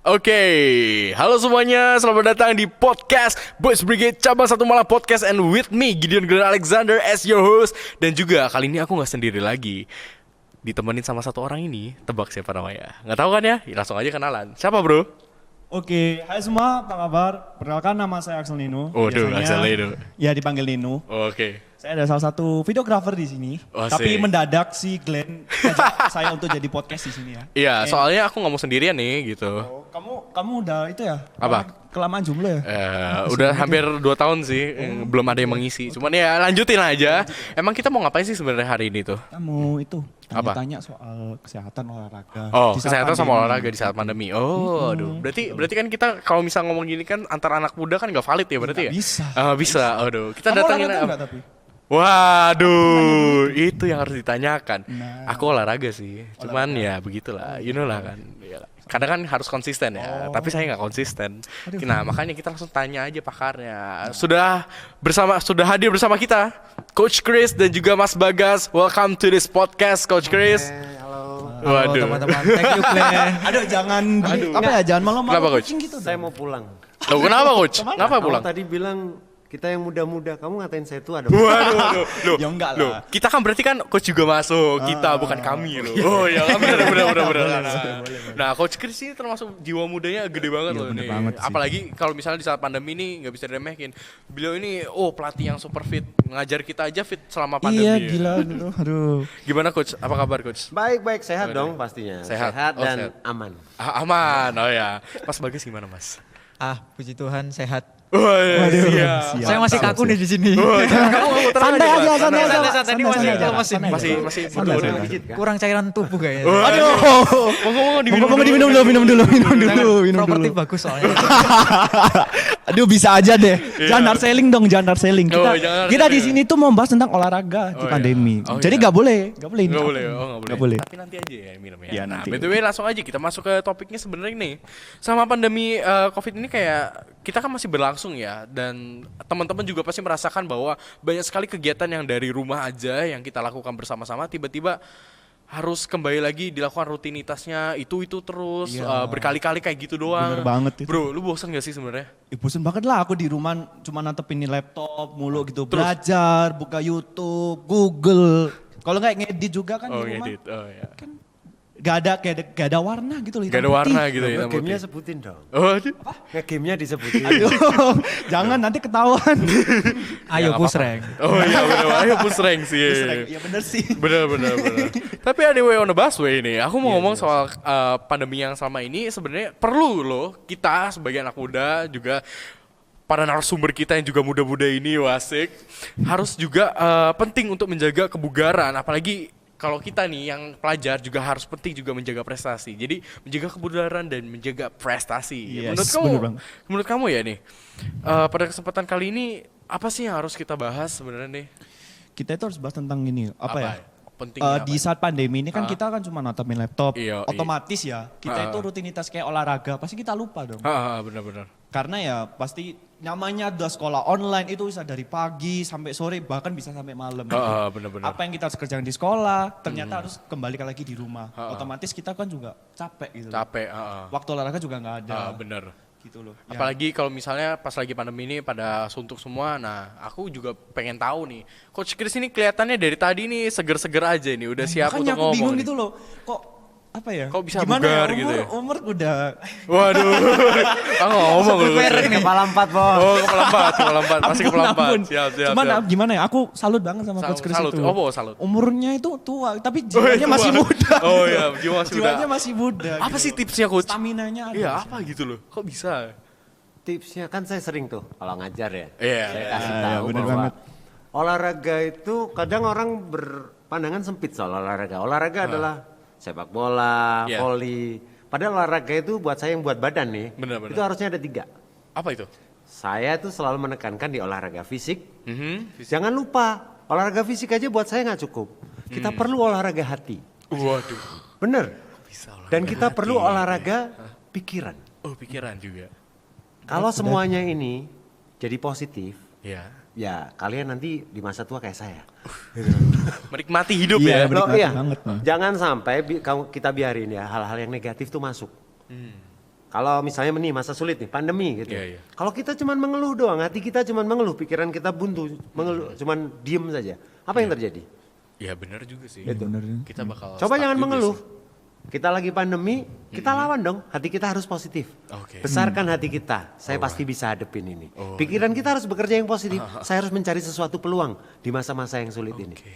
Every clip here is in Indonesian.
Oke, halo semuanya, selamat datang di podcast Boys Brigade Cabang Satu Malang Podcast, and with me Gideon Glenn Alexander as your host. Dan juga kali ini aku gak sendiri lagi, ditemenin sama satu orang ini. Tebak siapa namanya? Gak tahu kan ya? Langsung aja kenalan. Siapa bro? Oke, hai semua, apa kabar? Perkenalkan nama saya Axel Nino. Waduh, Axel Nino. Ya dipanggil Nino. Oke. Saya ada salah satu videografer di sini. Tapi mendadak si Glenn ajak saya untuk jadi podcast di sini ya. Iya, soalnya aku nggak mau sendirian nih gitu. Oh, kamu udah itu ya? Apa? Kelamaan jomblo ya? Udah hampir 2 tahun sih, belum ada yang mengisi. Cuman ya lanjutin aja. Emang kita mau ngapain sih sebenarnya hari ini tuh? Kita mau itu tanya soal kesehatan olahraga. Oh, kesehatan sama olahraga di saat pandemi. Oh, aduh. Berarti kan kita kalau misal ngomong gini kan antar anak muda kan nggak valid ya berarti ya? Bisa. Bisa. Aduh. Kita Kamu datangin olahraga nggak tapi? Waduh, itu yang harus ditanyakan. Nah. Aku olahraga sih, cuman ya begitulah, you know lah kan. Kadang kan harus konsisten ya, tapi saya nggak konsisten. Nah makanya kita langsung tanya aja pakarnya. Sudah hadir bersama kita, Coach Chris dan juga Mas Bagas. Welcome to this podcast, Coach Chris. Halo. Waduh. Teman-teman, thank you Claire. Jangan jangan malu-malu. Kenapa Coach? Gitu Saya mau pulang. Loh, kenapa Coach? Kenapa pulang? Kamu tadi bilang kita yang muda-muda, kamu ngatain saya tua ada. Waduh, loh, Ya enggak lah. loh, kita kan berarti kan coach juga masuk, kita bukan kami loh. Oh ya, benar. Nah, coach Chris ini termasuk jiwa mudanya gede banget loh bener nih. banget sih. Apalagi kalau misalnya di saat pandemi ini nggak bisa diremehin. Beliau ini pelatih yang super fit, ngajar kita aja fit selama pandemi. Iya, gila gitu. Aduh. Gimana coach? Apa kabar coach? Baik, sehat dong pastinya. Sehat. Oh, dan sehat. aman. Aman. Oh ya. Mas Bagas gimana, Mas? Puji Tuhan sehat. Waduh, siap. Saya masih kaku nih di sini. Kamu tenang Santai aja, aja, Mas. santai aja. Tadi masih Masih Santai, butuh. santai. kurang cairan tubuh kayaknya. Aduh. Ngomong Diminum dulu. Properti bagus soalnya. Aduh, bisa aja deh. Jangan hard selling dong, jangan hard selling. Jangan hard Kita di selling. sini tuh mau bahas tentang olahraga di pandemi. Oh, Jadi iya. nggak boleh. Nggak boleh. Nggak boleh. Tapi nanti aja ya minumnya. Ya, Nah, nanti. BTW langsung aja kita masuk ke topiknya sebenarnya nih. Sama pandemi Covid ini kayak kita kan masih berlangsung ya, dan teman-teman juga pasti merasakan bahwa banyak sekali kegiatan yang dari rumah aja yang kita lakukan bersama-sama tiba-tiba harus kembali lagi dilakukan rutinitasnya itu terus Iya. berkali-kali kayak gitu doang. Bener banget itu. Bro, lu bosan gak sih sebenarnya? Bosen banget lah aku di rumah cuma nantepin laptop mulu gitu. Terus? Belajar, buka YouTube, Google. Kalau nggak ngedit juga kan Oh, di rumah. ngedit. Oh ya. Gak ada warna gitu loh. Gak ada warna gitu ya. Nge-game-nya sebutin dong. Oh, aduh. Nge-game-nya disebutin. Aduh, jangan nanti ketahuan. Ayo push rank. Oh iya bener, ayo push rank sih. Iya bener sih. Bener. Tapi anyway on the busway nih, aku mau ngomong soal pandemi yang selama ini sebenarnya perlu loh kita sebagai anak muda juga para narasumber kita yang juga muda-muda ini wasik harus juga penting untuk menjaga kebugaran, apalagi kalau kita nih yang pelajar juga harus penting juga menjaga prestasi. Jadi menjaga kebugaran dan menjaga prestasi. Yes, menurut kamu ya nih, pada kesempatan kali ini apa sih yang harus kita bahas sebenarnya nih? Kita itu harus bahas tentang ini, apa ya? Pentingnya Di saat pandemi ini kan kita kan cuma nontonin laptop, Iya. otomatis ya kita itu rutinitas kayak olahraga pasti kita lupa dong. Benar-benar. Karena ya pasti namanya udah sekolah online itu bisa dari pagi sampai sore bahkan bisa sampai malam. Benar-benar. Apa yang kita harus kerjain di sekolah ternyata harus kembali lagi di rumah. Otomatis kita kan juga capek gitu. Capek. Waktu olahraga juga nggak ada. Bener. Gitu loh. Ya. Apalagi kalau misalnya pas lagi pandemi ini pada suntuk semua. Nah, aku juga pengen tahu nih. Coach Chris ini kelihatannya dari tadi nih seger-seger aja nih, udah siap Makanya untuk aku ngomong. bingung nih. gitu loh. Kok apa ya? Kok bisa Gimana bugar ya? gitu ya? Umur udah Waduh. Aku ngomong loh. Kepala 4, Bos. Oh, kepala 4. Masih kepala 4. Ampun. Siap. Cuman gimana ya? Aku salut banget sama Coach Chris Salut. itu. Oh, salut. Umurnya itu tua, tapi jiwanya masih muda. Oh iya, jiwa masih muda. Jiwanya masih muda. Apa gitu. sih tipsnya Coach? Staminanya ada. Iya, apa gitu loh. Kok bisa? Tipsnya kan saya sering tuh kalau ngajar ya. Iya. Saya kasih Iya, tahu bener bahwa banget. olahraga itu kadang orang berpandangan sempit soal olahraga. Olahraga adalah sepak bola, Iya. voli. Padahal olahraga itu buat saya yang buat badan nih. Bener. Itu harusnya ada 3. Apa itu? Saya tuh selalu menekankan di olahraga fisik. Mhm. Jangan lupa, olahraga fisik aja buat saya nggak cukup. Kita perlu olahraga hati. Waduh. Bener. Bisa olahraga Dan kita hati. perlu olahraga pikiran. Oh, pikiran juga. Kalau semuanya ini jadi positif, Iya. ya kalian nanti di masa tua kayak saya. Menikmati hidup Iya, ya. bener. Menikmati Iya. banget, Bang. Jangan sampai kita biarin ya hal-hal yang negatif tuh masuk. Kalau misalnya nih masa sulit nih, pandemi gitu. Iya, iya. Kalau kita cuman mengeluh doang, hati kita cuman mengeluh, pikiran kita buntu, mengeluh, cuman diem saja. Apa yang terjadi? Ya benar juga sih. Kita bakal Coba stuck jangan juga mengeluh. sih. Kita lagi pandemi, kita lawan dong. Hati kita harus positif. Oke. Besarkan hati kita. Saya pasti bisa hadepin ini. Pikiran kita harus bekerja yang positif. Saya harus mencari sesuatu peluang di masa-masa yang sulit ini. Oke.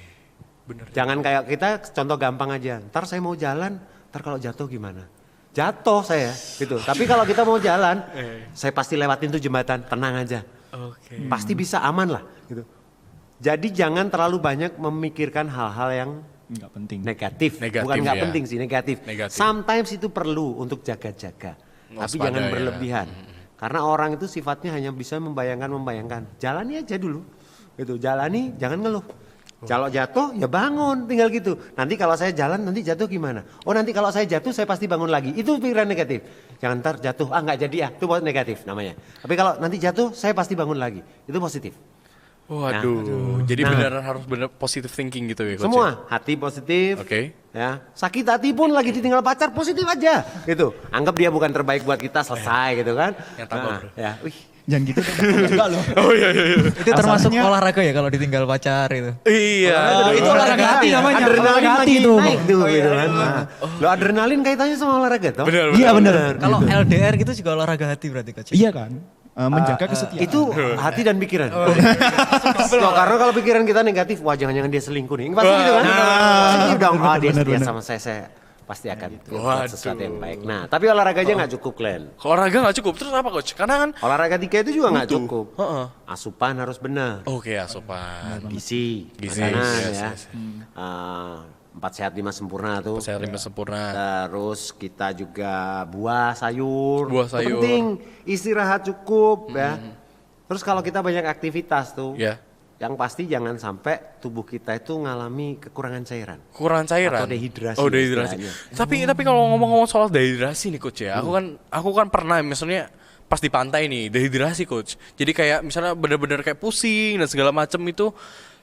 Bener. Jangan kayak kita, contoh gampang aja. Ntar saya mau jalan, ntar kalau jatuh gimana? Jatuh saya, gitu. Tapi kalau kita mau jalan, saya pasti lewatin tuh jembatan. Tenang aja. Oke. Pasti bisa aman lah, gitu. Jadi jangan terlalu banyak memikirkan hal-hal yang Enggak penting. negatif. Negatif, Bukan nggak ya. penting sih, negatif. Negatif. Sometimes itu perlu untuk jaga-jaga. Tapi Waspada jangan ya. berlebihan. Karena orang itu sifatnya hanya bisa membayangkan. Jalani aja dulu. Gitu, jalani, jangan ngeluh. Kalau jatuh ya bangun, tinggal gitu. Nanti kalau saya jalan nanti jatuh gimana? Oh nanti kalau saya jatuh saya pasti bangun lagi. Itu pikiran negatif. Jangan ntar jatuh, nggak jadi ya. Itu negatif namanya. Tapi kalau nanti jatuh saya pasti bangun lagi. Itu positif. Waduh. Jadi beneran harus bener positive thinking gitu ya coach. Semua hati positif. Oke. Ya, sakit hati pun lagi ditinggal pacar positif aja gitu. Anggap dia bukan terbaik buat kita, selesai gitu kan. Yang tabok, bro. Ya, wih. Jangan gitu dong. Enggak loh. Oh iya. Itu termasuk olahraga ya kalau ditinggal pacar itu. Iya. Itu olahraga hati namanya. Adrenalin Olahraga hati lagi itu. naik tuh gitu kan. Lo adrenalin kaitannya sama olahraga toh? Benar. Iya benar. Kalau LDR gitu juga olahraga hati berarti coach. Iya kan? Menjaga kesetiaan. Itu hati dan pikiran. Loh, karena kalau pikiran kita negatif, wah jangan-jangan dia selingkuh nih. Pasti gitu kan. Positif dong. Oh dia setia sama saya pasti akan buat sesuatu yang baik. Nah, tapi olahraga aja nggak cukup, Glenn. Olahraga nggak cukup. Terus apa coach? Karena kan Olahraga 3 itu juga nggak Butuh. cukup. Asupan harus benar. oke asupan. Gizi, Gizi, makanan yes, ya. yes. 4 sehat 5 sempurna tuh. Saya lima sempurna. Terus kita juga buah sayur. Buah Itu sayur. penting, istirahat cukup ya. Terus kalau kita banyak aktivitas tuh, Ya. yang pasti jangan sampai tubuh kita itu ngalami kekurangan cairan. Kurang cairan. Atau dehidrasi Oh dehidrasi. istilahnya. Tapi kalau ngomong-ngomong soal dehidrasi nih coach ya, aku kan pernah misalnya pas di pantai nih dehidrasi coach. Jadi kayak misalnya bener-bener kayak pusing dan segala macem itu,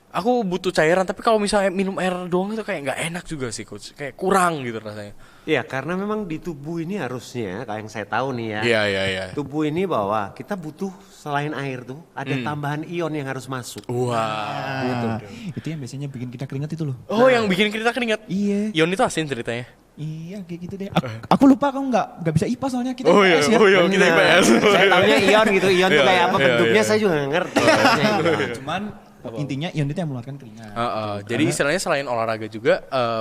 aku butuh cairan. Tapi kalau misalnya minum air doang itu kayak nggak enak juga sih coach. Kayak kurang gitu rasanya. Iya, karena memang di tubuh ini harusnya, kayak yang saya tahu nih ya. Iya. Tubuh ini bahwa kita butuh selain air tuh ada tambahan ion yang harus masuk. Wah. Nah, itu yang biasanya bikin kita keringat itu loh. Oh yang bikin kita keringat. Iya. Ion itu asin ceritanya. Iya kayak gitu deh. Aku lupa kamu nggak bisa IPA soalnya kita Oh iya, IPS ya. oh iya kita Benar. IPS. Saya tahunya ion gitu, ion tuh Iya, kayak apa iya, bentuknya iya. saya juga nggak ngerti. Cuman intinya ion itu yang mengeluarkan keringat. Jadi istilahnya selain olahraga juga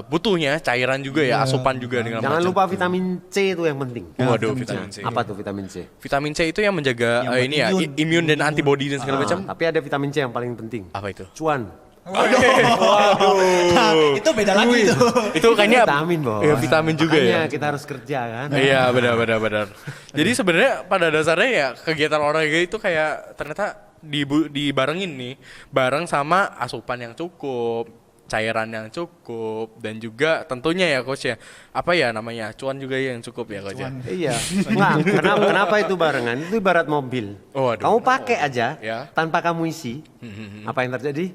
butuhnya cairan juga ya, asupan juga dengan Jangan macam. lupa vitamin C itu yang penting. Waduh, vitamin C. Apa tuh vitamin C? Vitamin C itu yang menjaga Yang ini ya, imun. imun dan antibody dan segala macam. Tapi ada vitamin C yang paling penting. Apa itu? Cuan. Itu beda lagi itu. Itu kayaknya Vitamin, Bos. Iya, vitamin juga Makanya ya. kita harus kerja kan. Iya, benar. Jadi sebenarnya pada dasarnya ya kegiatan olahraga itu kayak ternyata dibarengin nih, bareng sama asupan yang cukup, cairan yang cukup, dan juga tentunya ya coach ya, apa ya namanya, cuan juga yang cukup ya coach ya. Iya. Nggak, kenapa itu barengan? Itu ibarat mobil. Oh, aduh. Kamu pakai aja Ya. tanpa kamu isi. Apa yang terjadi?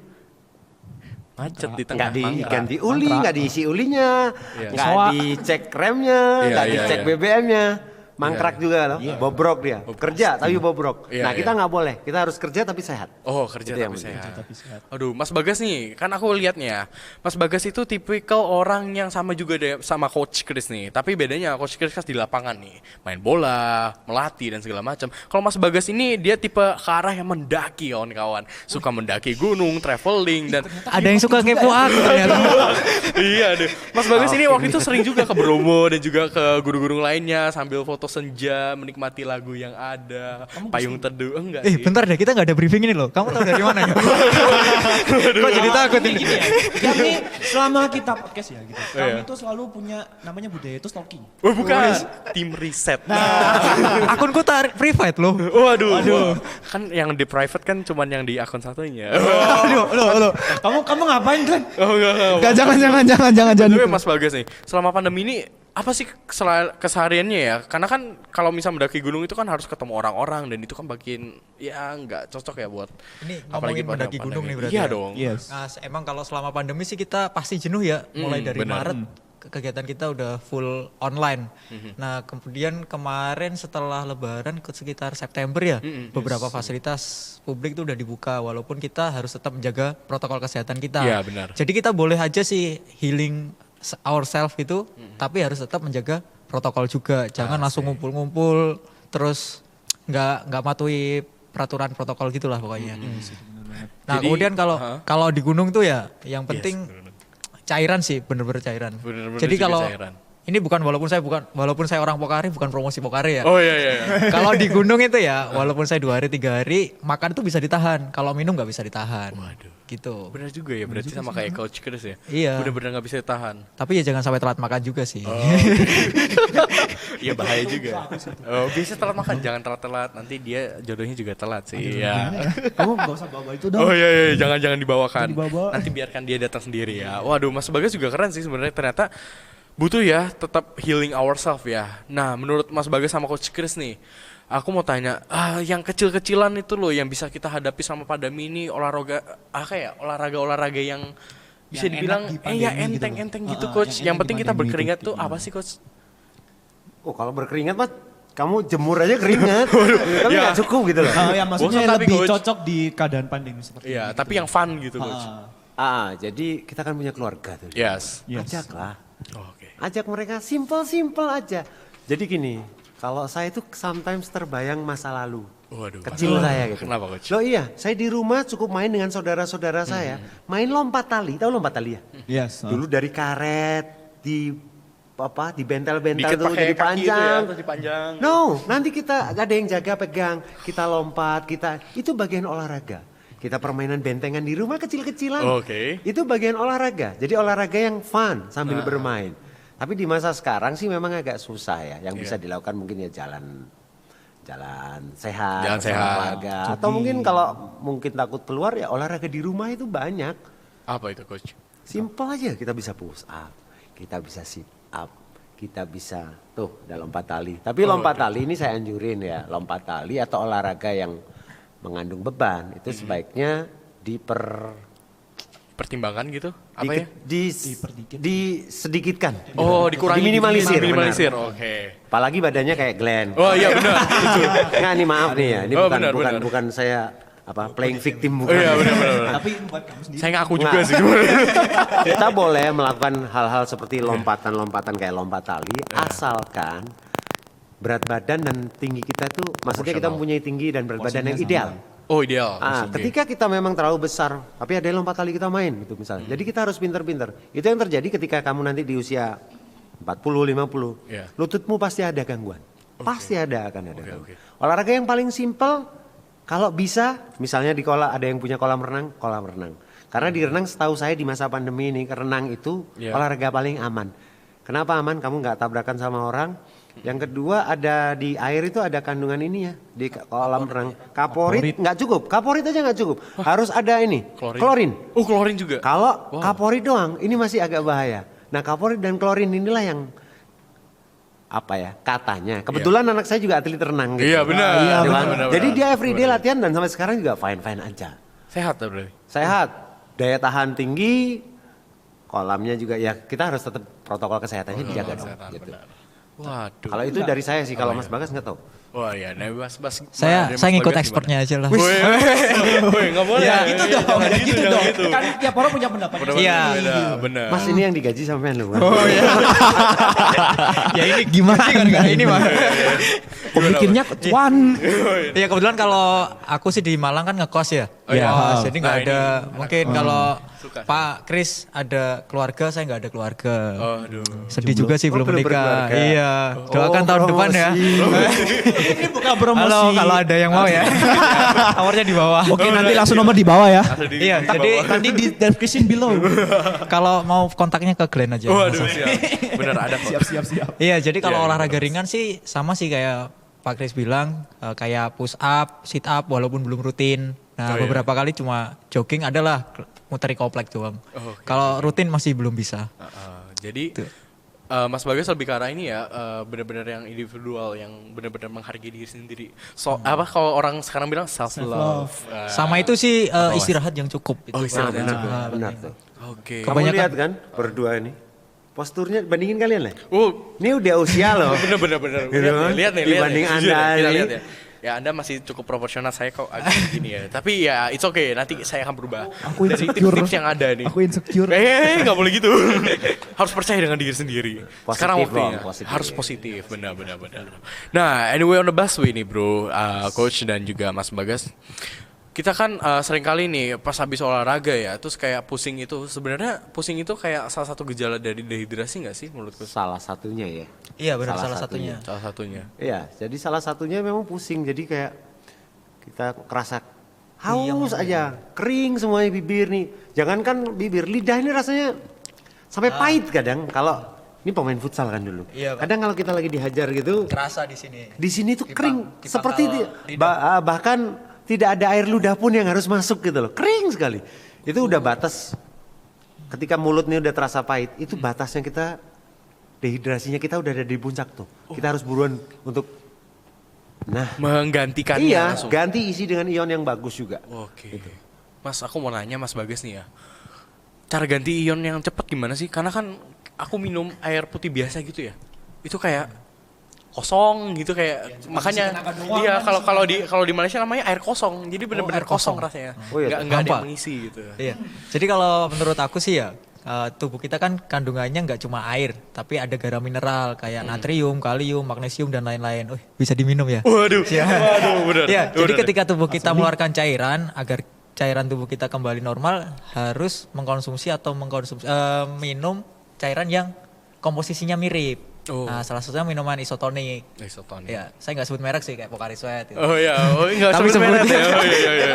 Macet di tengah Nggak mangkrak. diganti uli, nggak diisi ulinya, Iya. nggak dicek remnya, Iya, nggak iya, dicek iya. BBM-nya. Mangkrak juga loh, bobrok dia. Kerja tapi bobrok. Iya, Nah, kita iya. nggak boleh. Kita harus kerja tapi sehat. Oh kerja Itu yang tapi penting. sehat. Aduh Mas Bagas nih, kan aku liatnya Mas Bagas itu tipikal orang yang sama juga deh sama Coach Chris nih. Tapi bedanya Coach Chris kan di lapangan nih, main bola, melatih dan segala macam. Kalau Mas Bagas ini dia tipe ke arah yang mendaki kawan-kawan, suka mendaki gunung, traveling dan Ada yang suka kepo aku ternyata. iya deh. Mas Bagas ini waktu itu sering juga ke Bromo dan juga ke gunung-gunung lainnya sambil foto senja, menikmati lagu yang ada, payung teduh. Enggak sih. Bentar deh, kita nggak ada briefing ini loh. Kamu tahu dari mana ya? Kok jadi takut ini? Gini ya. Kami selama kita podcast ya gitu. Iya. Kami itu selalu punya namanya budaya itu stalking. Oh bukan, tim riset. Akunku private loh. Waduh. Kan yang di private kan cuman yang di akun satunya. Loh. Kamu ngapain kan? Oh enggak. Enggak, jangan. Tapi Mas Bagas nih, selama pandemi ini apa sih kesehariannya ya? Karena kan kalau misal mendaki gunung itu kan harus ketemu orang-orang dan itu kan bikin ya nggak cocok ya buat Ini apalagi ngomongin pada mendaki gunung pandemi. nih berarti Iya ya? dong. Yes. Nah, emang kalau selama pandemi sih kita pasti jenuh ya, mulai dari benar. Maret kegiatan kita udah full online. Nah, kemudian kemarin setelah Lebaran ke sekitar September ya, beberapa fasilitas publik itu udah dibuka walaupun kita harus tetap menjaga protokol kesehatan kita. Iya, benar. Jadi kita boleh aja sih healing ourselves itu, tapi harus tetap menjaga protokol juga. Jangan langsung ngumpul-ngumpul terus nggak matuhi peraturan protokol gitulah pokoknya. Nah, Jadi, kemudian kalau di gunung tuh ya yang penting cairan sih, bener-bener cairan. Bener-bener Jadi juga kalau cairan. ini walaupun saya orang Pokari, bukan promosi Pokari ya. Oh iya. Kalau di gunung itu ya, walaupun saya 2 hari 3 hari makan itu bisa ditahan. Kalau minum nggak bisa ditahan. Waduh. Gitu. Benar juga ya, berarti sama kayak Coach Chris ya. Iya. Bener-bener nggak bisa ditahan. Tapi ya jangan sampai telat makan juga sih. Iya bahaya juga. Oh, bisa telat makan, jangan telat-telat. Nanti dia jodohnya juga telat sih. Iya. Kamu gak usah bawa itu dong. Oh iya, jangan dibawakan. Jangan dibawa. Nanti biarkan dia datang sendiri ya. Waduh, Mas Bagas juga keren sih sebenarnya. Ternyata butuh ya tetap healing ourselves ya. Nah, menurut Mas Bagas sama Coach Chris nih, aku mau tanya, yang kecil-kecilan itu loh yang bisa kita hadapi sama pandemi ini, olahraga yang bisa Yang dibilang enak di pandemi gitu loh. enteng gitu Coach. yang Yang enak penting di kita pandemi berkeringat itu tuh gimana? apa sih Coach? Oh kalau berkeringat mas, kamu jemur aja keringat. Tapi Ya. nggak cukup gitu loh. Ya maksudnya Bosan tapi, lebih Coach. cocok di keadaan pandemi seperti Iya, ini. tapi yang fun gitu Coach. Jadi kita kan punya keluarga tuh. Yes. Ajaklah. Oke. Ajak mereka simple aja. Jadi gini, kalau saya itu sometimes terbayang masa lalu. Waduh. Kecil saya gitu. Kenapa Coach? Loh iya, saya di rumah cukup main dengan saudara-saudara saya. Main lompat tali, tahu lompat tali ya? Yes. Dulu dari karet, dibentel-bentel Diikat tuh pakai jadi kaki itu ya, panjang. terus dipanjang. No, nanti kita ada yang jaga pegang, kita lompat, itu bagian olahraga. Kita permainan bentengan di rumah kecil-kecilan. Oke. Itu bagian olahraga. Jadi olahraga yang fun sambil bermain. Tapi di masa sekarang sih memang agak susah ya. Yang bisa dilakukan mungkin ya jalan sehat, Jalan bersama sehat, keluarga. Atau mungkin kalau mungkin takut keluar ya olahraga di rumah itu banyak. Apa itu Coach? Simple aja, kita bisa push up, kita bisa sit up, kita bisa udah lompat tali. Tapi lompat tali ini saya anjurin ya, lompat tali atau olahraga yang mengandung beban itu sebaiknya Pertimbangan gitu? Apa ya? disedikitkan. Oh, dikurangi. Diminimalisir. Minimalisir. benar. Oke. Apalagi badannya kayak Glenn. Oh iya benar. Nggak, ini maaf nih ya, ini Oh, bukan benar. saya playing victim Oh bukan. iya benar. Tapi buat kamu sendiri. Saya ngaku juga Nggak. sih. Kita boleh melakukan hal-hal seperti lompatan-lompatan kayak lompat tali, asalkan berat badan dan tinggi kita tuh, maksudnya kita mempunyai tinggi dan berat badan yang ideal. Oh ideal. Oke. Ketika kita memang terlalu besar, tapi ada yang lompat tali kita main gitu misalnya. Jadi kita harus pinter-pinter. Itu yang terjadi ketika kamu nanti di usia 40, 50. Iya. Lututmu pasti ada gangguan. Pasti akan ada gangguan. oke. Olahraga yang paling simpel, kalau bisa, misalnya di ada yang punya kolam renang. Karena di renang setahu saya di masa pandemi ini, renang itu Iya. olahraga paling aman. Kenapa aman? Kamu nggak tabrakan sama orang. Yang kedua ada di air itu ada kandungan ini ya di kolam renang. Kaporit nggak cukup, kaporit aja nggak cukup. Harus ada ini klorin. Oh klorin juga. Kalau kaporit doang ini masih agak bahaya. Nah kaporit dan klorin inilah yang katanya. Kebetulan anak saya juga atlet renang gitu. Iya benar. Iya, kan? benar, Jadi benar. dia everyday latihan dan sampai sekarang juga fine aja. Sehat ya berarti. Sehat, daya tahan tinggi, kolamnya juga ya kita harus tetap protokol kesehatannya dijaga dong. Kesehatan, Gitu. benar. Waduh. Kalau itu dari saya sih, kalau Mas Bagas nggak tahu. Wah iya, nah Mas Saya ngikut Bagas expertnya aja lah. gimana? Woi, nggak boleh. Ya gitu dong, Jangan ya gitu jangan dong. gitu. Kan tiap orang punya pendapat. Iya. Benar. Mas ini yang digaji sampean lu. Oh iya. Ya ini gimana kan ini mah. Pemikirnya cuan. Ya kebetulan kalau aku sih di Malang kan ngekos ya. Oh, iya. Ngekos, jadi nggak Nah, ada. ini Mungkin kalau Suka. Pak Kris ada keluarga, saya nggak ada keluarga. Aduh. Sedih juga sih belum belum nikah. berkeluarga. Iya. Doakan tahun depan ya. Ini bukan promosi. Halo, kalau ada yang mau ya. Tawarnya di bawah. Oke, nanti langsung nomor di bawah ya. Iya, jadi Nanti di description below. kalau mau kontaknya ke Glenn aja. Waduh siap. Benar ada kok. Siap. Iya, jadi kalau Iya, olahraga ringan sih sama sih kayak Pak Kris bilang, kayak push up, sit up walaupun belum rutin. Nah, Oh, iya. beberapa kali cuma jogging adalah muteri komplek doang. Oh, oke. Kalau rutin masih belum bisa. Jadi Mas Bagas lebih ke arah ini ya, benar-benar yang individual, yang benar-benar menghargai diri sendiri. Apa kalau orang sekarang bilang self love. Sama itu sih istirahat yang cukup. Oh, istirahat yang Benar, cukup. benar tuh. Oke. Kamu Kebanyakan- lihat kan berdua ini, Posturnya bandingin kalian lah. Oh, Ini udah usia loh. bener. Gitu kan? Lihat nih. Dibanding Jujur, Anda kita ini. lihat ya. Ya Anda masih cukup proporsional, saya kok agak gini ya. Tapi ya it's okay, nanti saya akan berubah. Aku Dari insecure. tips-tips yang ada nih. Aku insecure. Nggak boleh gitu. Harus percaya dengan diri sendiri. Positif, Sekarang waktunya Bang, positif. harus positif, benar. Nah, anyway on the busway nih bro, coach dan juga Mas Bagas. Kita kan sering kali nih pas habis olahraga ya, terus kayak pusing itu. Sebenarnya pusing itu kayak salah satu gejala dari dehidrasi nggak sih menurutku? Salah satunya ya. Iya benar, salah satunya. Salah satunya. Iya, jadi salah satunya memang pusing. Jadi kayak kita kerasa haus aja, kering semuanya bibir nih. Jangankan bibir, lidah ini rasanya sampai pahit kadang. Kalau ini pemain futsal kan dulu. Iya, Pak. Kadang kalau kita lagi dihajar gitu, Kerasa di sini. di sini tuh Di kering di seperti pangkal bahkan tidak ada air ludah pun yang harus masuk gitu loh. Kering sekali. Itu udah batas. Ketika mulutnya udah terasa pahit, itu batasnya kita dehidrasinya kita udah ada di puncak tuh. Kita harus buruan untuk Menggantikannya iya, langsung. ganti isi dengan ion yang bagus juga. Oke. Mas, aku mau nanya Mas Bagas nih ya. Cara ganti ion yang cepat gimana sih? Karena kan aku minum air putih biasa gitu ya. Itu kayak kosong gitu kayak makanya tenaga doang iya kan kalau di Malaysia namanya air kosong. Jadi benar-benar air kosong. kosong rasanya. Oh iya, Nggak ada hampa. yang mengisi gitu. Iya. Jadi kalau menurut aku sih ya tubuh kita kan kandungannya nggak cuma air, tapi ada garam mineral kayak natrium, kalium, magnesium dan lain-lain. Bisa diminum ya? Waduh. Siap. Waduh, benar. Iya. Jadi Benar. ketika tubuh kita mengeluarkan cairan, agar cairan tubuh kita kembali normal, harus mengkonsumsi atau minum cairan yang komposisinya mirip. Oh. Nah, salah satunya minuman isotonik. Isotonik. Ya, saya nggak sebut merek sih kayak Pocari Sweat. Gitu. Oh iya, enggak Tapi sebut merek sebut. ya. Oh iya.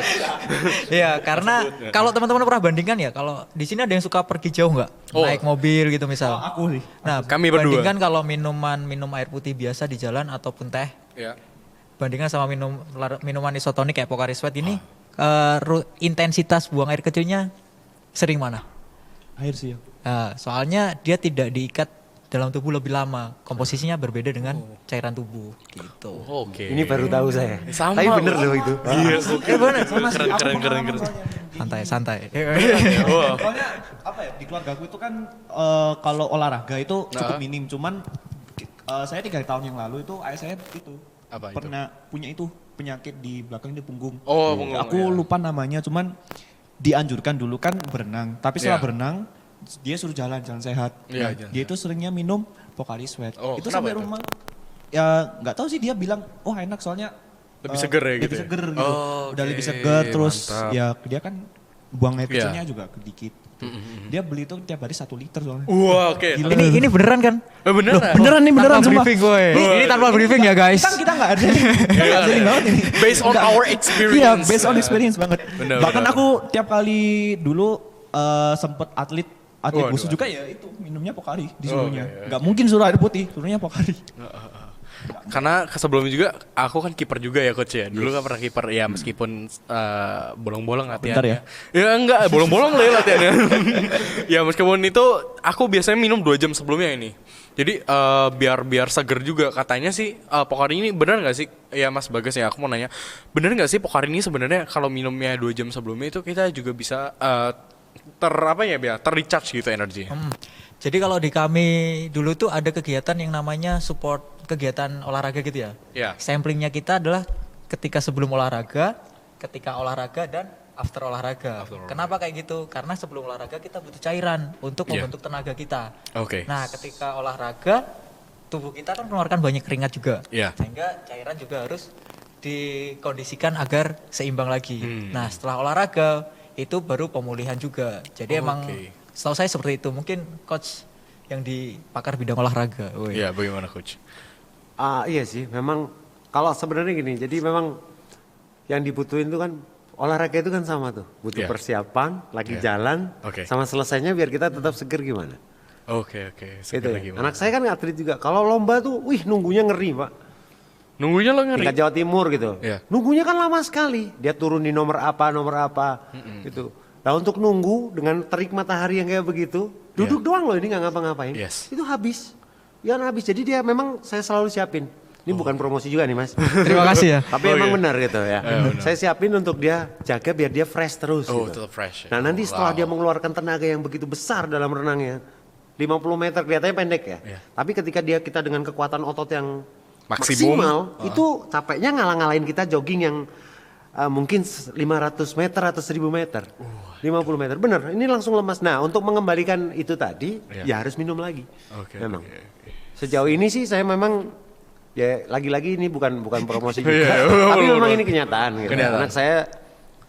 Iya, karena kalau teman-teman pernah bandingkan ya, kalau di sini ada yang suka pergi jauh nggak? Oh. Naik mobil gitu misal. Aku sih. Nah, Kami berdua. bandingkan kalau minum air putih biasa di jalan ataupun teh, Iya. bandingkan sama minuman isotonik kayak Pocari Sweat ini, intensitas buang air kecilnya sering mana? Air sih ya. Nah, soalnya dia tidak diikat dalam tubuh lebih lama, komposisinya berbeda dengan cairan tubuh gitu. Oke. Ini baru tahu saya. Sama, Tapi bener loh itu. Iya, bener. keren. Santai. Wah. Soalnya apa ya di keluarga aku itu kan kalau olahraga itu cukup minim, cuman saya 3 tahun yang lalu itu ayah saya itu Apa itu? pernah punya itu penyakit di belakang di punggung. Oh, punggung, Aku iya. lupa namanya, cuman dianjurkan dulu kan berenang, tapi setelah Iya. berenang dia suruh jalan sehat. Iya, Nah, jalan dia itu seringnya minum Pocari Sweat. Oh, Itu kenapa sampai itu? rumah ya nggak tahu sih, dia bilang oh enak soalnya Lebih seger ya gitu lebih ya? seger gitu. Oh, Udah oke, lebih seger, terus mantap. ya dia kan buang air Iya. kecilnya juga sedikit. Dia beli itu tiap hari 1 liter soalnya. Wah, oke. Ini beneran kan? Beneran. Beneran nih, beneran Tanpa sumpah. briefing gue. Ini tanpa briefing ya guys. Kan kita nggak ada. Kita nggak sering banget ini. Based on Nggak. our experience. Iya, based on experience banget. Bener, Bahkan bener. aku tiap kali dulu sempet atlet Waduh, busu juga ya itu minumnya Pocari disuruhnya. Oh, iya. Nggak mungkin suruh air putih, suruhnya Pocari. Karena sebelumnya juga aku kan kiper juga ya coach ya. Dulu kan pernah kiper ya meskipun bolong-bolong latihannya. Bentar Ya enggak, bolong-bolong lah ya latihannya. Ya meskipun itu aku biasanya minum 2 jam sebelumnya ini. Jadi biar seger juga katanya sih Pocari ini benar nggak sih ya Mas Bagas ya, aku mau nanya benar nggak sih Pocari ini sebenarnya kalau minumnya 2 jam sebelumnya itu kita juga bisa ter-recharge gitu energi. Jadi kalau di kami dulu tuh ada kegiatan yang namanya support kegiatan olahraga gitu ya. Iya. Samplingnya kita adalah ketika sebelum olahraga, ketika olahraga dan after olahraga. Kenapa kayak gitu? Karena sebelum olahraga kita butuh cairan untuk Iya. membentuk tenaga kita. Oke. Nah, ketika olahraga tubuh kita kan mengeluarkan banyak keringat juga. Iya. Sehingga cairan juga harus dikondisikan agar seimbang lagi. Hmm. Nah, setelah olahraga itu baru pemulihan juga. Jadi emang Oke. setahu saya seperti itu. Mungkin coach yang di pakar bidang olahraga. Woi. Iya, bagaimana coach? Iya sih, memang kalau sebenarnya gini, jadi memang yang dibutuhin itu kan olahraga itu kan sama tuh, butuh Iya. persiapan, lagi Iya. jalan, Oke. sama selesainya biar kita tetap seger gimana. Oke. Gitu Seger ya. lagi, Mas. Anak saya kan atlet juga, kalau lomba tuh, nunggunya ngeri pak. Nunggunya lo ngeri. Tingkat Jawa Timur gitu, Iya. nunggunya kan lama sekali. Dia turun di nomor apa gitu. Nah untuk nunggu dengan terik matahari yang kayak begitu, duduk doang loh ini nggak ngapa-ngapain, Yes. itu habis. Ya habis, jadi dia memang saya selalu siapin. Ini bukan promosi juga nih mas. Terima kasih ya. Tapi Oh, emang iya. benar gitu ya. benar. Saya siapin untuk dia jaga biar dia fresh terus. Oh, gitu. tetap fresh. Nah nanti setelah Wow. dia mengeluarkan tenaga yang begitu besar dalam renangnya, 50 meter kelihatannya pendek ya. Iya. Tapi ketika kita dengan kekuatan otot yang Maksimum. maksimal, itu capeknya ngalah-ngalahin kita jogging yang mungkin 500 meter atau 1000 meter. 50 meter. Bener, ini langsung lemas. Nah, untuk mengembalikan itu tadi, ya harus minum lagi. Oke, Memang. oke. Sejauh ini sih saya memang ya lagi-lagi ini bukan promosi juga. Iya, Tapi betul, memang betul. ini kenyataan gitu. Kenyataan. Karena saya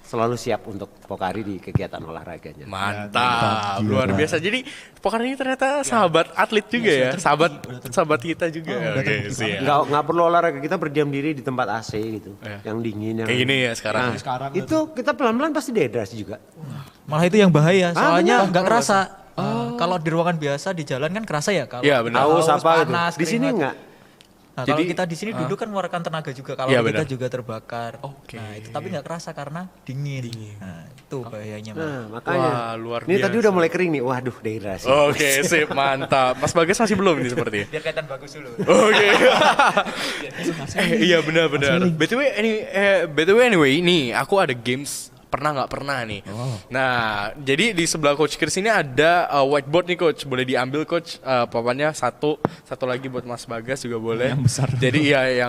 selalu siap untuk Pokari di kegiatan olahraganya. Mantap, luar biasa. Jadi Pokari ini ternyata sahabat atlet juga ya, sahabat kita juga. Oke, siap. Nggak perlu olahraga, kita berdiam diri di tempat AC gitu, yang dingin. Yang Kayak gini ya sekarang. Nah, Sekarang itu kita pelan-pelan pasti dehidrasi juga. Malah itu yang bahaya, soalnya benar. nggak kerasa. Kalau di ruangan biasa di jalan kan kerasa ya, kalau Iya, benar. Haus apa gitu. panas, Di sini keringat. enggak. Nah, kalau Jadi- kita di sini duduk kan mengeluarkan tenaga juga, kalau Iya, kita benar. juga terbakar. Oke. Nah, itu tapi nggak kerasa karena dingin. Nah, itu bahayanya. Mas. Nah, makanya. Wah, luar Ini tadi biasa. udah mulai kering nih. Waduh, dehidrasi. Oke, sip, mantap. Mas Bagas masih belum nih sepertinya. Biar kelihatan bagus dulu. Oke. Iya benar-benar. BTW anyway, ini aku ada games pernah nggak pernah nih. Nah, jadi di sebelah Coach Chris ini ada whiteboard nih Coach. Boleh diambil Coach. Papannya satu lagi buat Mas Bagas juga boleh. Yang besar. Jadi iya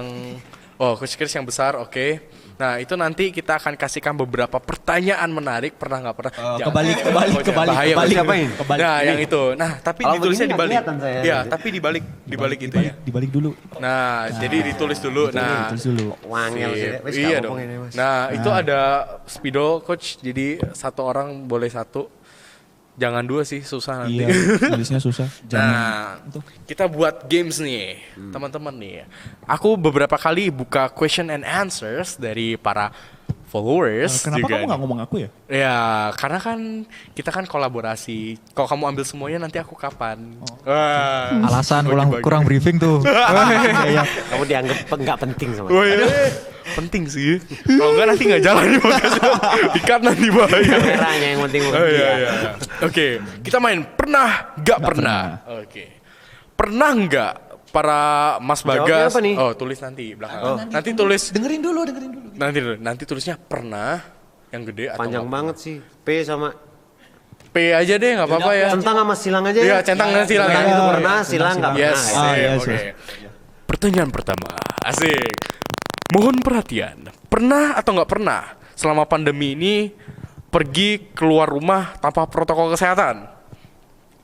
Coach Chris yang besar, oke. Nah, itu nanti kita akan kasihkan beberapa pertanyaan menarik. Pernah nggak pernah? Jangan. kebalik. Bahaya, Kebalik Coach. apain? Kebalik. Nah, yang itu. Nah, tapi Kalau ditulisnya begini nggak dibalik. kelihatan saya. Iya, tapi dibalik itu ya. Dibalik dulu. Nah, jadi ditulis dulu. Nah, Ditulis dulu. Wangel sih. Sip. Wes, Iya nggak dong. ngomong ini, Mas. Nah, itu ada Speedo Coach. Jadi satu orang boleh satu. Jangan dua sih, susah nanti. Iya, tulisnya susah. Jangan. Nah, kita buat games nih, teman-teman nih. Aku beberapa kali buka question and answers dari para followers. Kenapa juga kamu nih. nggak ngomong aku ya? Ya, karena kan kita kan kolaborasi. Kalau kamu ambil semuanya nanti aku kapan? Wah, Alasan bagi-bagi. kurang briefing tuh. Iya. Kamu dianggap nggak penting sama. Wah, iya. Penting sih. Kalau enggak nanti nggak jalan nih bagusnya. Di-cut nanti bahaya. Kameranya yang penting. Oh, iya. Oke, kita main pernah nggak pernah. Oke. Pernah nggak para Mas Jawabnya Bagas? apa nih? Oh, tulis nanti belakang. Nanti tulis Dengerin dulu. nanti tulisnya pernah yang gede atau Panjang nggak? banget sih. P sama P aja deh, nggak apa-apa ya. centang sama silang aja Iya, ya. centang dan silang. Centang itu pernah, silang nggak Yes, pernah. Ah, oke. yes. Pertanyaan pertama, asik. Mohon perhatian, pernah atau nggak pernah selama pandemi ini pergi keluar rumah tanpa protokol kesehatan?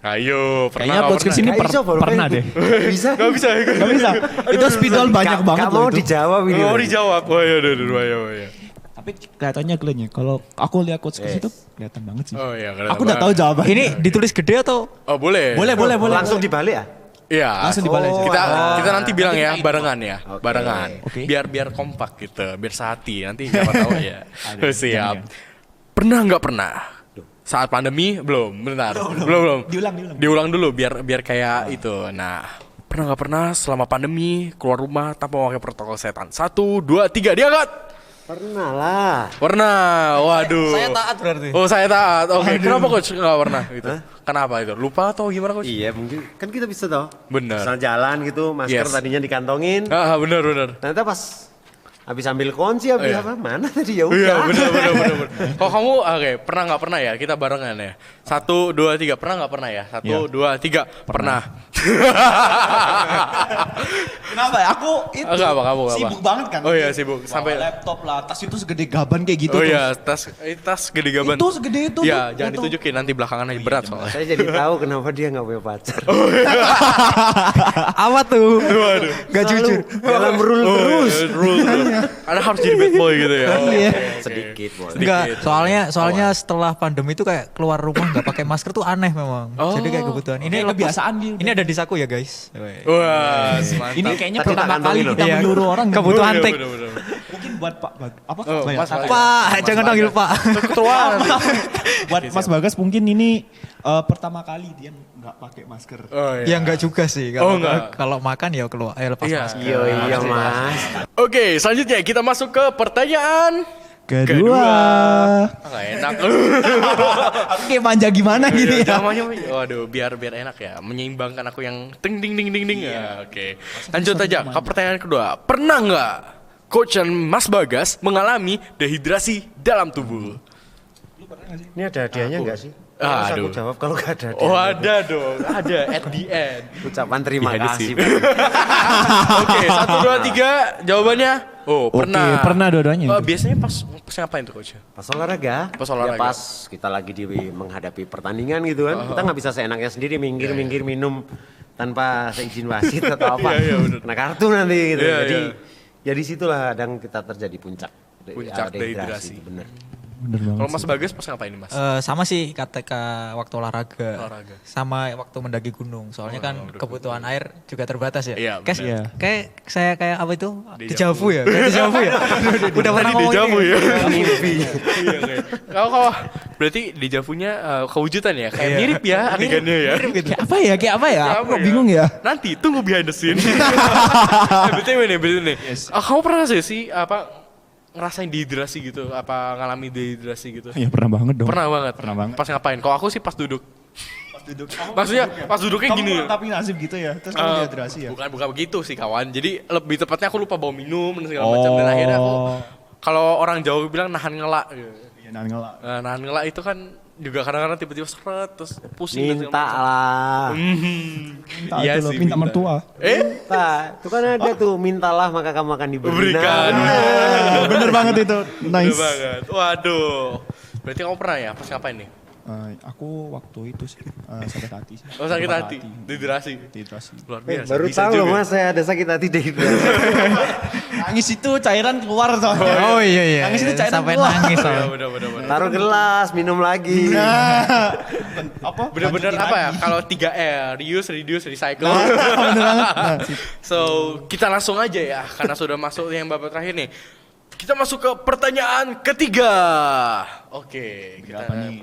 Ayo, Kayaknya pernah Coach Chris ini Nggak bisa, Bro. pernah deh. Bisa. Nggak bisa. Gak bisa. Itu spidol banyak Nggak- banget nggak loh mau itu. dijawab ini. Mau loh. dijawab. Oh iya, iya. Tapi kelihatannya clean ya. Kalau aku lihat Coach Chris itu kelihatan banget sih. Oh iya, Aku udah tahu jawabannya. Ini ditulis gede atau? Oh boleh. Boleh. Langsung dibalik ya? Iya. Langsung dibalik aja. Kita nanti bilang ya barengan ya, Oke. barengan. Oke. Biar kompak gitu, biar sehati. Nanti siapa tahu ya. Ada, Siap. jangan. Pernah nggak pernah? Saat pandemi belum, bentar. Belum. Diulang dulu biar kayak itu. Nah, pernah nggak pernah selama pandemi keluar rumah tanpa memakai protokol kesehatan? 1, 2, 3, diangkat. Pernah lah. Pernah. Waduh. Saya taat berarti. Oh, saya taat. Oke. Kenapa coach nggak pernah gitu? Kenapa itu? Lupa atau gimana coach? Iya mungkin. Kan kita bisa tau. Bener. Misal jalan gitu, masker Yes. tadinya dikantongin. Ah, bener. Ternyata pas habis ambil kunci, habis Iya. apa? Mana tadi ya Iya udah. benar. Kalau kamu oke pernah nggak pernah ya kita barengan ya 1, 2, 3 pernah nggak pernah ya 1, Iya. 2, 3 pernah. Kenapa ya? Aku itu Enggak apa kamu sibuk banget kan. Oh iya sibuk Bawa sampai laptop lah, tas itu segede gaban kayak gitu. oh tuh. iya tas gede gaban. Itu segede itu Iya tuh, jangan foto. ditunjukin nanti belakangan aja berat soalnya. Saya jadi tahu kenapa dia nggak punya pacar. Apa tuh? Waduh. Gak jujur. Dalam rule terus. iya, rule. Karena harus jadi bad boy gitu ya. Iya. Sedikit boleh. Enggak, soalnya setelah pandemi itu kayak keluar rumah nggak pakai masker tuh aneh memang. Oh. Jadi kayak kebutuhan. Ini Kayak kebiasaan gitu. Ini ada di saku ya guys. Wah, mantap. Ini kayaknya Tadi pertama tak kali kantongin kita loh. menyuruh orang gitu. Kebutuhan Iya, tek. bener. Mungkin buat Pak apa? Oh, Pak ya? Mas Bagas. Pak, jangan Mas panggil Bagas. Pak. Ketua nanti. Buat Mas Bagas mungkin ini pertama kali dia nggak pakai masker. Oh, iya. Ya enggak juga sih. Oh, enggak. Kalau makan ya keluar, lepas Iya. masker. Iya mas. Oke, selanjutnya kita masuk ke pertanyaan Kedua. Nggak enak. Aku kayak manja gimana gitu ya. Namanya, waduh, biar enak ya, menyeimbangkan aku yang ting ding ding ding ding. Ya, oke. Lanjut aja ke pertanyaan kedua. Pernah nggak Coach dan Mas Bagas mengalami dehidrasi dalam tubuh? Ini ada hadiahnya nggak sih? Harus Aduh. aku jawab kalau gak ada. Oh ada dong, ada at the end. Ucapan terima Behind the kasih. scene. Oke, 1, 2, 3 jawabannya. Oh pernah. pernah dua-duanya itu. Biasanya pas ngapain tuh coach? Pas olahraga, Pas olahraga. ya pas kita lagi menghadapi pertandingan gitu kan, kita nggak bisa seenaknya sendiri minggir minum tanpa seizin wasit atau apa, Iya, bener. kena kartu nanti gitu. Iya, Jadi iya. ya di situlah kadang kita terjadi puncak Dehidrasi. bener. Bener banget. Kalau Mas Bagas pas ngapain nih Mas? Sama sih ketika waktu olahraga. Olahraga. Sama waktu mendaki gunung. Soalnya kan kebutuhan air juga terbatas ya. Iya, Kayak benar. kayak saya kayak apa itu? Deja Dejavu ya. Kayak dejavu ya. Udah pernah Tadi ngomong dejavu ini. ya. Mimpi. Iya kayak. Kalau berarti dejavunya kewujudan ya? Kayak mirip ya adegannya ya. Kayak apa ya? Kayak apa ya? Kayak Aku apa kok bingung ya. Nanti tunggu behind the scene. BTW nih. Kamu pernah sih ngerasain dehidrasi gitu? Apa ngalami dehidrasi gitu? Ya pernah banget dong. Pernah banget. Pernah banget. Pas ngapain? Kalau aku sih pas duduk. Maksudnya pas duduknya gini. Tapi nasib gitu ya. Terus kamu dehidrasi ya. Bukan begitu sih kawan. Jadi lebih tepatnya aku lupa bawa minum dan segala macam dan akhirnya aku kalau orang Jawa bilang nahan ngelak. Iya, ngelak. Nah, nahan ngelak itu kan juga kadang-kadang tiba-tiba seret terus pusing dan segala Minta macam. lah. Minta Iya itu loh, sih, minta minta. mertua. Minta. Itu kan ada tuh, mintalah maka kamu akan diberi. Berikan. Bener banget itu. Bener Nice. banget. Waduh. Berarti kamu pernah ya pas ngapain nih? Aku waktu itu sih sakit hati sih. Oh sakit hati, dehidrasi. Dehidrasi. Luar biasa. Baru bisa tahu loh juga. mas, saya ada sakit hati dehidrasi. Nangis itu cairan keluar soalnya. Oh iya. Nangis itu cairan Sampai keluar. nangis. Iya, soalnya. bener. Taruh gelas, minum lagi. Apa? Bener-bener Lanjutin apa ya? lagi. Kalau 3R, reuse, reduce, recycle. Bener banget. Nah, sip. So, kita langsung aja ya, karena sudah masuk yang babak terakhir nih. Kita masuk ke pertanyaan ketiga. Oke, kita Apa nih?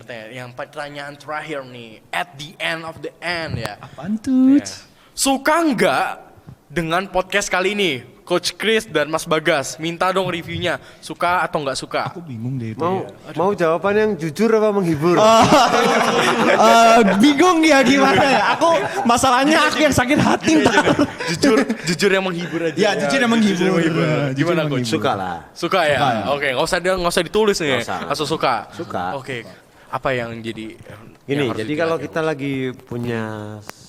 pertanyaan terakhir nih. At the end of the end ya. Apaan tuh? Ya. Suka nggak dengan podcast kali ini? Coach Chris dan Mas Bagas, minta dong reviewnya. Suka atau nggak suka? Aku bingung deh itu. Mau jawaban yang jujur apa menghibur? Bingung ya gimana ya? Aku masalahnya aku yang sakit hati ntar. Jujur yang menghibur aja. Ya, jujur yang menghibur. Gimana Jujur yang Coach? menghibur. Suka lah. Suka ya? Suka ya. Oke, nggak usah ditulis nih. Nggak usah. Langsung suka. Suka. Oke. Apa yang jadi Gini, yang harus jadi kalau dijaga? kita lagi punya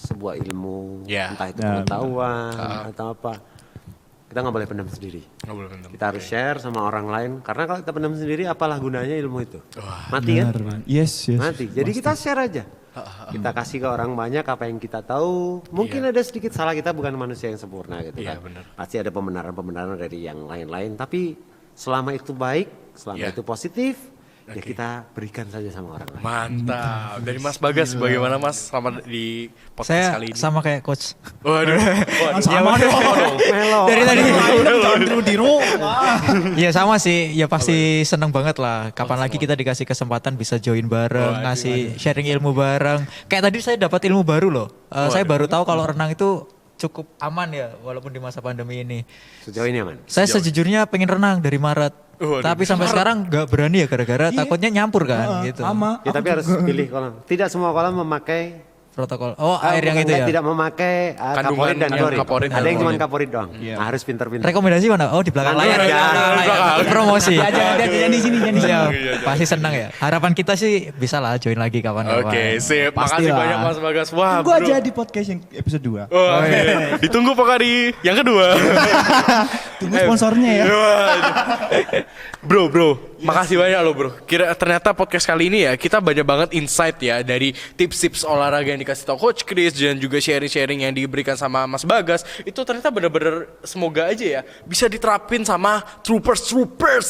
sebuah ilmu, Ya. entah itu Ya, pengetahuan atau apa, kita nggak boleh pendam sendiri. Nggak boleh pendam. Kita harus share sama orang lain, karena kalau kita pendam sendiri, apalah gunanya ilmu itu? Wah, Mati kan? Benar, Bang. Yes. Mati. Jadi kita share aja. Kita kasih ke orang banyak apa yang kita tahu. Mungkin ada sedikit salah, kita bukan manusia yang sempurna gitu Iya, kan. benar. Pasti ada pembenaran-pembenaran dari yang lain-lain. Tapi selama itu baik, selama Iya. itu positif, ya kita berikan saja sama orang lain. mantap. Dari Mas Bagas, bagaimana Mas selama di podcast Saya kali ini? sama kayak coach. Waduh. Sama dong. Melo. Dari tadi. Jangan tiru-tiru. Ya sama sih, ya pasti seneng banget lah. Kapan lagi kita dikasih kesempatan bisa join bareng, ngasih sharing ilmu bareng. Kayak tadi saya dapat ilmu baru loh. Saya baru tahu kalau renang itu cukup aman ya, walaupun di masa pandemi ini. Sejauh ini aman. Saya sejujurnya pengen renang dari Maret. Waduh, Tapi sampai sekarang nggak berani ya gara-gara takutnya nyampur kan gitu. Sama. Ya, tapi harus pilih kolam. Tidak semua kolam memakai Protokol. Oh, air yang itu ya. Tidak memakai Kandungan kaporit dan yang klorit. kaporit Ada dan yang cuma klorit. kaporit doang. Nah, harus pinter-pinter. Rekomendasi mana? Oh, di belakang layar. Belakang Ya, layar. belakang. Promosi. Jangan di sini, jangan di sini. Iya, pasti senang ya. Harapan kita sih bisa lah join lagi kawan-kawan. Oke, sip. Makasih Pastilah. banyak Mas Bagas. Wah, Tunggu bro. aja di podcast yang episode 2. Oke. Ditunggu Pokari yang kedua. Tunggu sponsornya ya. Bro, makasih banyak loh bro. Ternyata podcast kali ini ya kita banyak banget insight ya dari tips-tips olahraga yang dikasih tau Coach Chris dan juga sharing-sharing yang diberikan sama Mas Bagas. Itu ternyata bener-bener semoga aja ya bisa diterapin sama troopers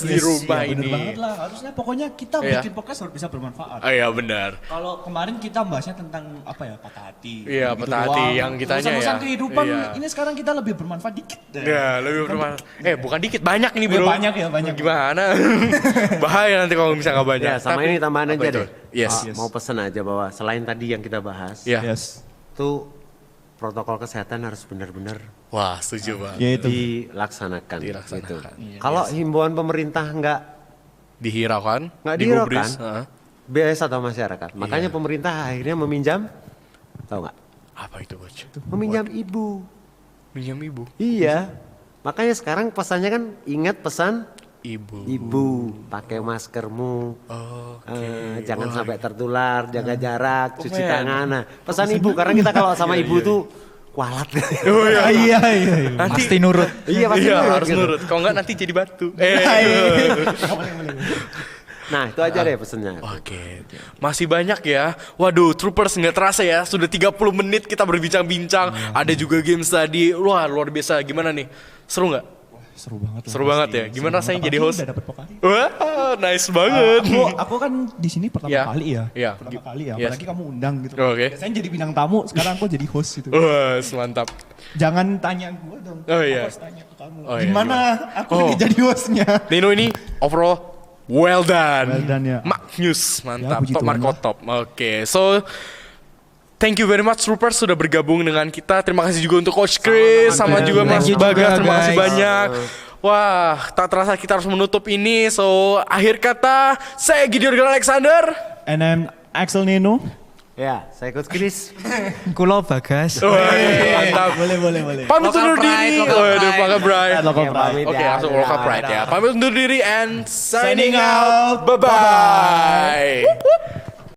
di rumah Bener ini. banget lah. Harusnya pokoknya kita Iya. bikin podcast harus bisa bermanfaat. Oh iya benar. Kalau kemarin kita bahasnya tentang apa ya, patah hati. Iya, Gitu patah hati doang. yang kitanya Urusan-urusan ya. kehidupan Iya. ini sekarang kita lebih bermanfaat dikit deh. Ya lebih bermanfaat. Bukan dikit, banyak nih bro. Banyak ya, banyak. Gimana? Bahaya nanti kalau bisa nggak banyak. Ya, sama Tapi- ini tambahan apa aja itu? deh. Yes. Mau pesan aja bahwa selain tadi yang kita bahas, Ya. Yes. tuh protokol kesehatan harus benar-benar Wah, setuju banget. Ya itu. dilaksanakan. Dilaksanakan. Gitu. Kalau himbauan pemerintah Dihiraukan, nggak digubris, dihiraukan, biasa atau masyarakat. Makanya pemerintah akhirnya meminjam, tahu nggak? Apa itu coach? Meminjam ibu. Minjam ibu. Iya. Makanya sekarang pesannya kan ingat pesan Ibu, pakai maskermu. Oh, Jangan sampai tertular, jaga jarak, cuci tangan. Nah, pesan ibu karena kita kalau sama ibu tuh kualat. Oh iya. Iya. Nanti Pasti nurut. Iya pasti iya, nurut harus gitu. nurut. Kalau enggak nanti jadi batu. Nah itu aja deh pesennya. Oke. Masih banyak ya. Waduh, Troopers nggak terasa ya. Sudah 30 menit kita berbincang-bincang. Ada juga games tadi. Wah, luar biasa. Gimana nih? Seru nggak? Seru banget. Seru banget ya. Gimana rasanya jadi host? Udah dapet Pokari. Wah, nice banget. Aku kan di sini pertama Iya. kali ya. Iya. Pertama kali ya. Yes. Apalagi kamu undang gitu. Oke. Biasanya jadi bintang tamu, sekarang aku jadi host gitu. Wah, mantap. Jangan tanya gue dong. Oh, iya. Aku harus tanya ke kamu. Oh, iya, Gimana aku Oh. ini jadi hostnya? Nino ini overall well done. Well done, ya. Magnus, mantap. puji Top Tuhan Marco lah. top. Oke, so thank you very much Troopers sudah bergabung dengan kita. Terima kasih juga untuk Coach Chris sama juga Mas Thank you Bagas. juga, Terima kasih guys. banyak. Wah, tak terasa kita harus menutup ini. So, akhir kata, saya Gideon Alexander. And I'm Axel Nino. Ya, saya Coach Chris. Kulo Bagas. Wih, mantap. Boleh. Pamit Local undur diri. pride, local Waduh, pride. Local Pride. Local Oke, pride. pamit Oke, ya. langsung Local Pride ya. Dadah. Pamit undur diri and signing Signing out. out. Bye-bye.